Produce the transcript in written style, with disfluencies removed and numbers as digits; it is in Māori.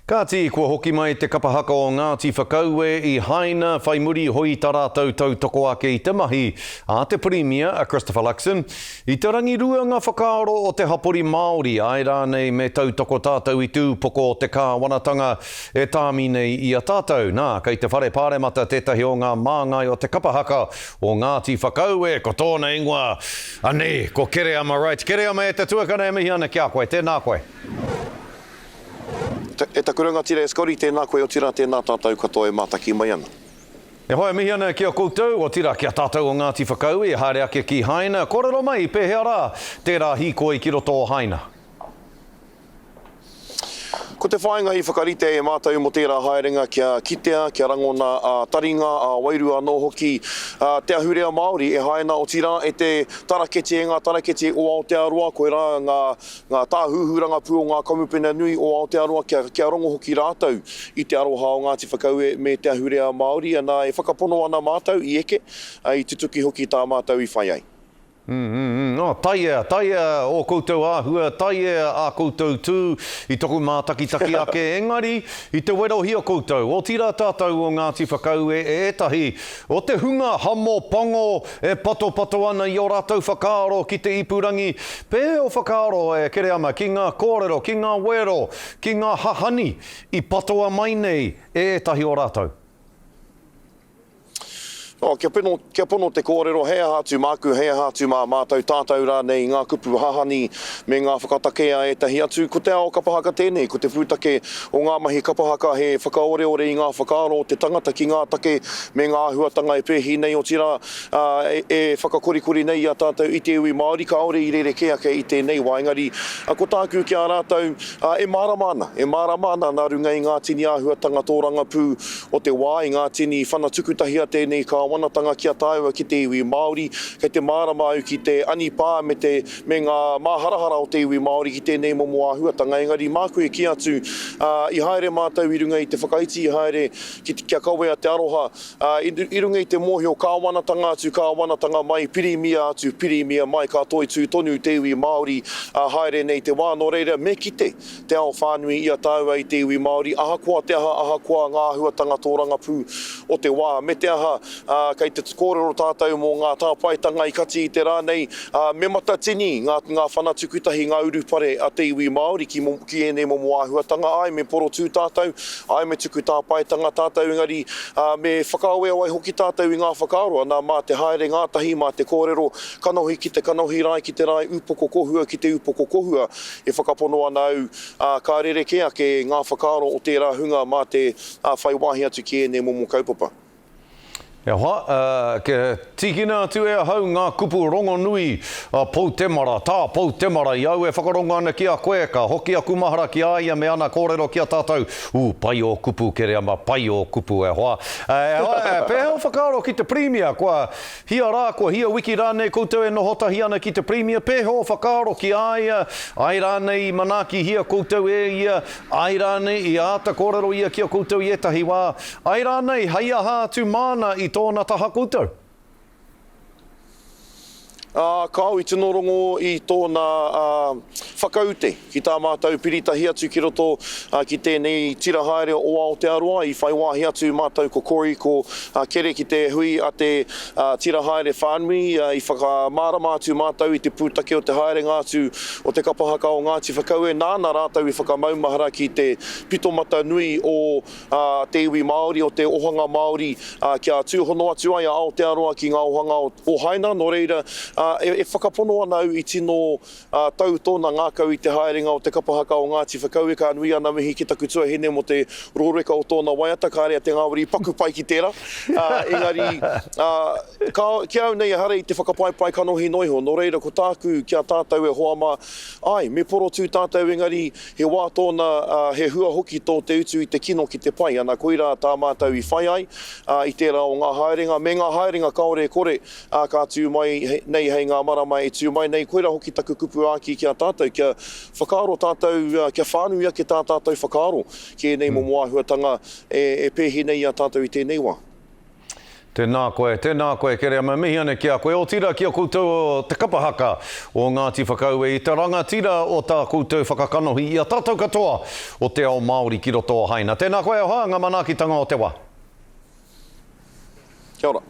Ka ti kua hoki mai te kapahaka o Ngāti Whakaue I haina whai muri hoi tā rātou tautoko ake I te mahi a te Premier, a Christopher Luxon. I te rangirua ngā whakaaro o te hapori Māori, ai rānei me tautoko tātou I tūpoko o te kāwanatanga e tāmi nei I a tātou. Nā, kei te whare pāremata tētahi o ngā māngai o te kapahaka o Ngāti Whakaue, ko tōna ingoa. Ane, ko Kereama, right. Kereama e te tuakana e mihi ana kia koe, tēnā koe. E takuranga tira e skori, tēnā koe o tira, tēnā tātou katoa e mātaki mai ana. E hoi mihi ana kia koutou, o tira kia tātou o Ngāti Whakaue, e haere ake ki haina. Kōrero mai, pēhea rā, tērā hīkoi ki roto o haina. Ko te whāinga I whakarite e mātou mo tērā haerenga kia kitea, kia rangona taringa, wairua no hoki. Te ahurea Māori e haena o tira e te tarakete, ngā tarakete o Aotearoa, koe rā ngā tāhuhuranga pū o ngā kamupena nui o Aotearoa kia rongo hoki rātou I te aroha o Ngāti Whakaue me te ahurea Māori, ana e whakapono ana mātou I eke, I tutuki hoki tā mātou I whai ai. No, taia o koutou āhua, taia a koutou tū I toku mātakitaki ake engari I te wero hia koutou. O tira tātou o Ngāti Whakaue e etahi o te hunga hamo pango e pato ana I o rātou whakaaro ki te ipurangi. Pē o whakaaro e Kereama ki ngā kōrero, ki ngā wero, ki ngā hahani I patoa mai nei e etahi o rātou. Kia pono te kōrero, hea hātu māku, hea hātu mātou tātou rā nei ngā kupu hahani me ngā whakatakea e tahi atu. Ko te ao kapahaka tēnei, ko te whūtake o ngā mahi kapahaka he whakaoreore I ngā whakaaro, te tangata ki ngā take me ngā ahuatanga e pēhi nei o tira e whakakorikori nei a tātou I te iwi Māori, ka ore I rere ke ake I tēnei waingari. Ko tāku kia rātou e māramana nā runga I ngā tini ahuatanga tōranga pū o te wā I ngā tini whana tukutahia tēnei ka wanatanga kia tāua ki te iwi Māori, kei te mārama au ki te anipā me ngā māharahara o te iwi Māori ki tēnei momo āhuatanga. Engari, māku e ki atu I haere mātou I runga I te whakaiti, I haere kia kawea te aroha, I runga I te mōhio kāwanatanga mai, pirimia mai, ka toi tū tonu te iwi Māori, haere nei te wāno reira, me kite te ao whānui I a tāua I te iwi Māori, ahakoa te ahakoa ngā āhuatanga tōranga pū o te wā, me te aha, kei te kōrero tātou mō ngā tāpaitanga I kati I te rānei, me mata tini ngā whana tukutahi ngā urupare a te iwi Māori ki ene momo āhuatanga, ai me poro tū tātou, ai me tuku tāpaitanga tātou, engari me whakaawea wai hoki tātou I ngā whakaaro, ana mā te haere ngātahi, mā te kōrero, kanohi ki te kanohi rai ki te rai, upoko kohua ki te upoko kohua, e whakapono ana au ka rere ke ake ngā whakaaro o tērā hunga mā te whai wāhi atu ki ene momo kaupapa. E hoa, ke tikina atu e hau ngā kupu rongo nui pou te mara, pou te mara I au e whakarongo ana ki a koe, ka hoki a kumahara ki aia me ana kōrero ki a tātou. Pai o kupu Kereama, pai o kupu e hoa. Pēhea o whakaaro ki te Premier, kua hia rā, kua hia wiki rānei koutou e nohotahi ana ki te Premier, pēhea o whakaaro ki aia, ai rānei manaki hia koutou e ia, ai rānei I āta kōrero ia ki a koutou I etahi wā, ai rānei haia hātu māna I tōna taha koutou? Ka au I tino rongo I tōna whakaute ki tā mātou piritahi atu ki roto ki tēnei tira haere o Aotearoa I whai wāhi atu mātou ko kori ko kere ki te hui a te tira haere whānui I whakamārama atu mātou I te pūtake o te haerenga atu o te kapahaka o Ngāti Whakaue nāna rātou I whakamaumahara ki te pitomata nui o te iwi Māori o te ohanga Māori kia tūhono atu ai a Aotearoa ki ngā ohanga o haina no reira e whakapono ana au I tino tau tōna ngākau I te haerenga o te kapahaka o Ngāti Whakaue ka nui ana mihi ki taku tuahine mo te rōreka o tōna waiata ka rea te ngāwari paku pai ki tērā. Engari, kia au nei hara I te whakapaipai kanohi noiho, no reira ko tāku kia tātou e hoa mā, ai, me poro tū tātou engari he wā tōna he hua hoki tō te utu I te kino ki te pai, ana koira tā mātou I whai ai, I tērā o ngā haerenga, me ngā haerenga kaore kore ka tū mai nei hei ngā marama e tū mai nei, koira hoki taku kupu āki kia tātou, kia whakaaro tātou, kia whānuia ki tā tātou whakaaro, ki nei momo āhuatanga e pēhi nei a tātou I tēnei wā. Tēnā koe, ke rea mihi ane kia koe. O tira kia koutou te kapahaka o Ngāti Whakaue i te rangatira o tā koutou whakakanohi i a tātou katoa o te ao Māori ki roto o haina. Tēnā koe o hanga manakitanga o te wā. Kia ora.